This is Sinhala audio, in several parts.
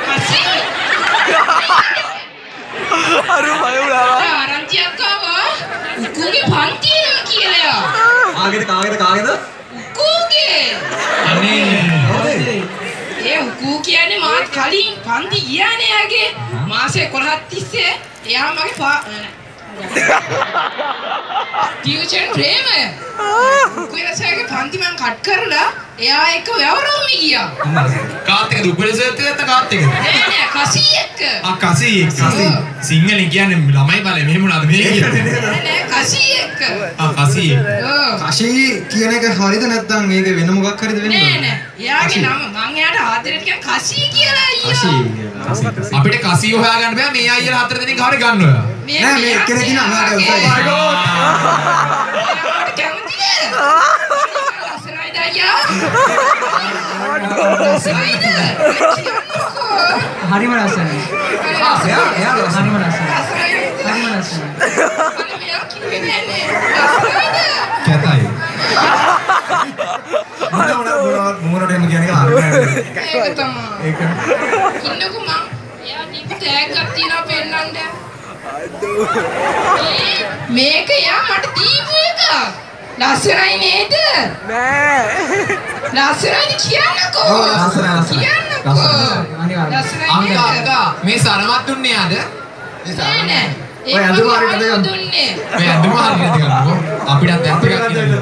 Kasih. Aduh, mayu lah. Orang cakap Kuge panti කියලා යා. කාගෙද? කුගේ. අනේ. ඒ උකු කියන්නේ මාත් කලින් පන්ති ගියානේ යාගේ. මාසේ 11ක් තිස්සේ එයා මගේ ටියුෂන් ප්‍රේමය. උකුලසගේ පන්ති මං කට් කරලා එයා එක්ක වැවරොම්මි ගියා. කාත් එකද උකුලසෙත් එක්ක කාත් එකද? නෑ කසී එක්ක. කසී. සිංහලෙන් කියන්නේ ළමයි බලේ මෙහෙම උනාද මේ කියන්නේ? නෑ කසී එක්ක. කසී. කසී කියන එක හරිද නැත්නම් මේක වෙන මොකක් හරිද වෙන්නේ? නෑ. එයාගේ නම මං එයාට ආදරෙට කියන කසී කියලා අයියෝ. කසී. අපිට කසී හොයාගන්න බෑ මේ අයියලා හතර දෙනෙක් හරිය ගන්න ඔයා. නෑ මේ එක්කෙනෙක් ඉන්න අනාගත උසයි. ලස්සනයිද අයියා? ලස්සනයිද? හරිම ලස්සනයි. එයා හරිම ලස්සනයි. හරිම ලස්සනයි. අනේ මෙයා කිව්වේ නෑනේ. ලස්සනයිද? කැතයි. මොනවද එහෙම කියන්නේ කියලා අරගෙන. ඒක තමයි. ඒක. ඉන්නකෝ මං. එයා දීපු ටැග් එකක් තියනවා පෙන්නන්න. මේක යා මට දීපු එක. ලස්සනයි නේද? නෑ. ලස්සනයිද කියන්නකෝ. ලස්සනයි. කියන්නකෝ. අනිවාර්යයෙන්. ලස්සනයි නේද? අක්කා මේ සරමත් දුන්නේ යාද? නෑ නෑ. ඔය ඇඳුම හරියට දෙන්න. දුන්නේ. මේ ඇඳුම හරියට ගන්නකො. අපිටත් ඇත්ත එකක් කියන්න.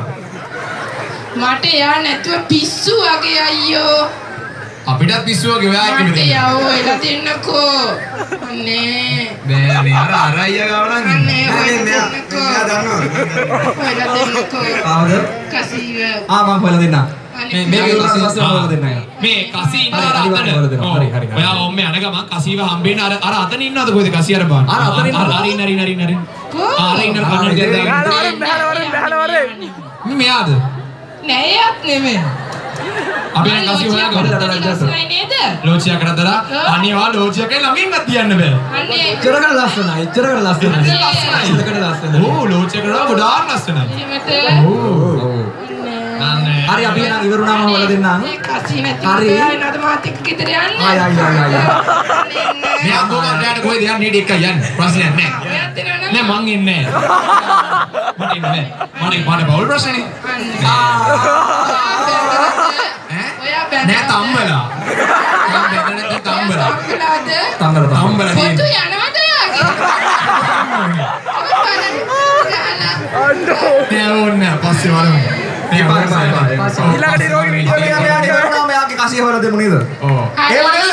මට යා නැතුව පිස්සු වගේ අයියෝ. අපිටත් පිස්සුවගේ ඔයා එක්ක මට මෙතන. යවෝ එලා දෙන්නකෝ. අනේ. නෑ අර අයියා ගාව නම් අනේ නෑ ඔයලා මෙයා දෙන්නකෝ. දන්නවද? ඔයලා දෙන්නකෝ. ආවද? කසීව. මම හොයලා දෙන්නම්. මේක ලස්සන හොයලා දෙන්නම්. මේ කසී ඉන්න අර හරි, හොයලා දෙනවා. අතන. හරි. ඔයා ඔම්මේ යන ගමන් කසීව හම්බෙන්න අර අතන ඉන්නවද කොහෙද කසී අර බලන්න. අර අතන ඉන්නවා. අර ඉන්න. කෝ? අර ඉන්න කන්නඩි දෙන්න. මෙයාද? නෑ එයාත් නෙමෙයි. අපි නම් කසී හොයාගමු. ලස්සනයි නේද? ලෝචියා කරදලා අනිවා ලෝචියාගේ ළඟින්වත් තියන්න බෑ. අනේ. ඉච්චරකට ලස්සනයි. ඉච්චරකට ලස්සනයි. ඕ ලෝචියා කරලා ගොඩාක් ලස්සනයි. එහෙමද? අනේ. හරි අපි එහෙනම් ඉවරුනාම හොයලා දෙන්නම්. මේ කසී නැති හරි. නේද මාත් එක්ක ගෙදර යන්නේ? ආයි. මේ අම්බෝමන්ට කොහෙද යන්නේ ඊට එකයි යන්නේ. ප්‍රශ්නයක් නෑ. ඔයාත් එනවා නෑ මං ඉන්නේ නෑ. මට ඉන්නේ නෑ. මට බවුල් ප්‍රශ්නේ. ඔයා බැලුවා. නෑ තම්බලා. මම බැලුවා තම්බලා. තම්බලාද? තම්බලා පොතු තියෙන්නේ. යනවද යාගේ? නෑ ඕන්න පස්සේ වරමු. මේ ඊළඟට රෝගී විදියට මෙයාගේ කසිය හොයලා දෙමු නේද? ඔව්. ඒව නේද?